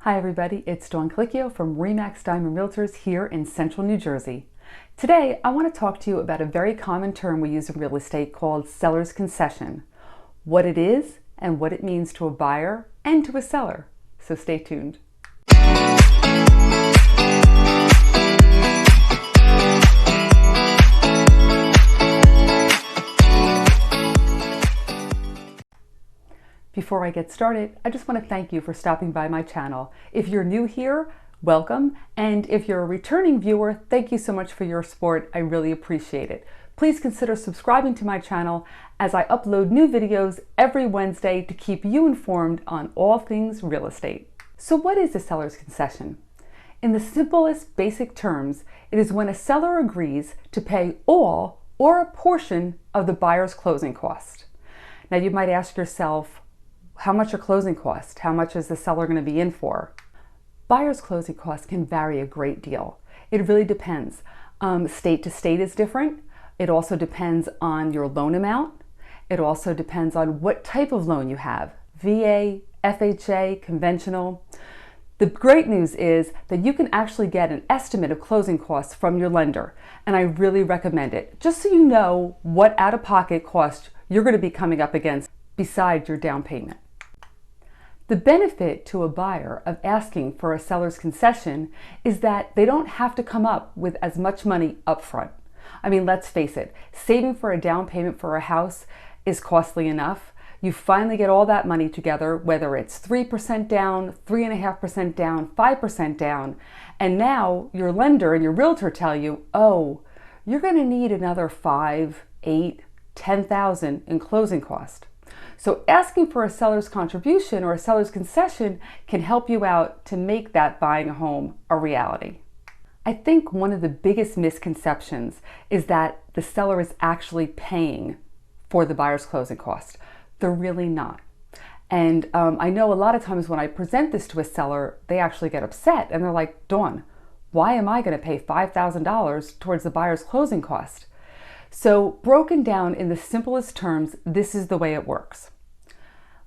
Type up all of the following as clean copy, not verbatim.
Hi everybody, it's Dawn Clicchio from RE/MAX Diamond Realtors here in Central New Jersey. Today I want to talk to you about a very common term we use in real estate called seller's concession. What it is and what it means to a buyer and to a seller. So stay tuned. Before I get started, I just want to thank you for stopping by my channel. If you're new here, welcome. And if you're a returning viewer, thank you so much for your support. I really appreciate it. Please consider subscribing to my channel as I upload new videos every Wednesday to keep you informed on all things real estate. So what is a seller's concession? In the simplest basic terms, it is when a seller agrees to pay all or a portion of the buyer's closing cost. Now you might ask yourself, how much are closing costs? How much is the seller going to be in for? Buyer's closing costs can vary a great deal. It really depends. State to state is different. It also depends on your loan amount. It also depends on what type of loan you have. VA, FHA, conventional. The great news is that you can actually get an estimate of closing costs from your lender, and I really recommend it, just so you know what out-of-pocket cost you're going to be coming up against besides your down payment. The benefit to a buyer of asking for a seller's concession is that they don't have to come up with as much money up front. I mean, let's face it, saving for a down payment for a house is costly enough. You finally get all that money together, whether it's 3% down, 3.5% down, 5% down, and now your lender and your realtor tell you, oh, you're going to need another 5, 8, 10,000 in closing cost. So asking for a seller's contribution or a seller's concession can help you out to make that buying a home a reality. I think one of the biggest misconceptions is that the seller is actually paying for the buyer's closing cost. They're really not. And I know a lot of times when I present this to a seller, they actually get upset and they're like, Dawn, why am I going to pay $5,000 towards the buyer's closing cost? So broken down in the simplest terms, this is the way it works.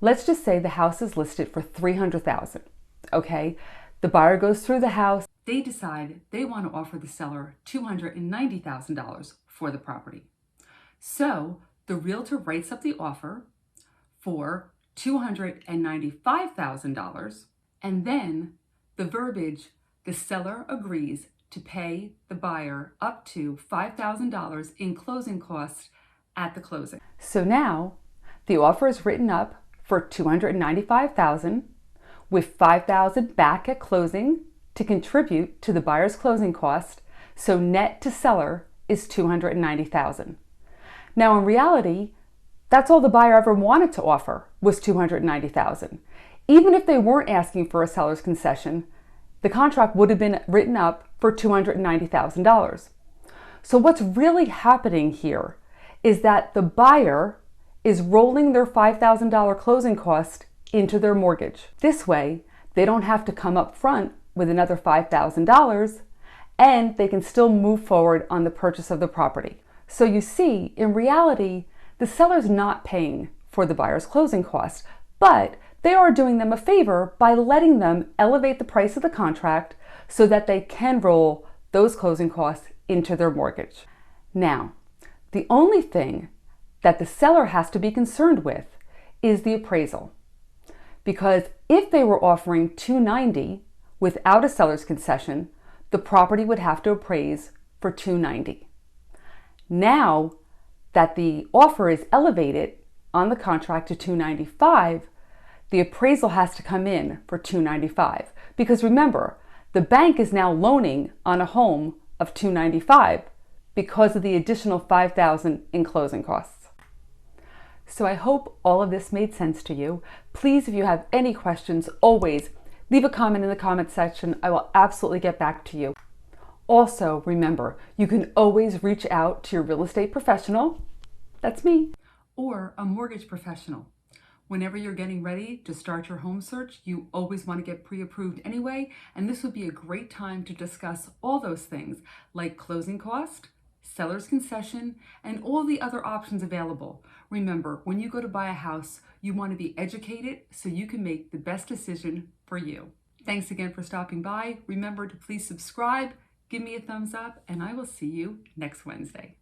Let's just say the house is listed for $300,000. Okay, the buyer goes through the house. They decide they want to offer the seller $290,000 for the property. So the realtor writes up the offer for $295,000, and then the verbiage, the seller agrees to pay the buyer up to $5,000 in closing costs at the closing. So now the offer is written up for $295,000 with $5,000 back at closing to contribute to the buyer's closing cost. So net to seller is $290,000. Now in reality, that's all the buyer ever wanted to offer was $290,000. Even if they weren't asking for a seller's concession, the contract would have been written up for $290,000. So what's really happening here is that the buyer is rolling their $5,000 closing cost into their mortgage. This way, they don't have to come up front with another $5,000 and they can still move forward on the purchase of the property. So you see, in reality, the seller's not paying for the buyer's closing costs, but they are doing them a favor by letting them elevate the price of the contract so that they can roll those closing costs into their mortgage. Now, the only thing that the seller has to be concerned with is the appraisal. Because if they were offering $290,000 without a seller's concession, the property would have to appraise for $290,000. Now that the offer is elevated on the contract to $295,000, the appraisal has to come in for $295,000. Because remember, the bank is now loaning on a home of $295,000 because of the additional $5,000 in closing costs. So I hope all of this made sense to you. Please, if you have any questions, always leave a comment in the comment section. I will absolutely get back to you. Also, remember, you can always reach out to your real estate professional, that's me, or a mortgage professional. Whenever you're getting ready to start your home search, you always want to get pre-approved anyway, and this would be a great time to discuss all those things like closing cost, seller's concession, and all the other options available. Remember, when you go to buy a house, you want to be educated so you can make the best decision for you. Thanks again for stopping by. Remember to please subscribe, give me a thumbs up, and I will see you next Wednesday.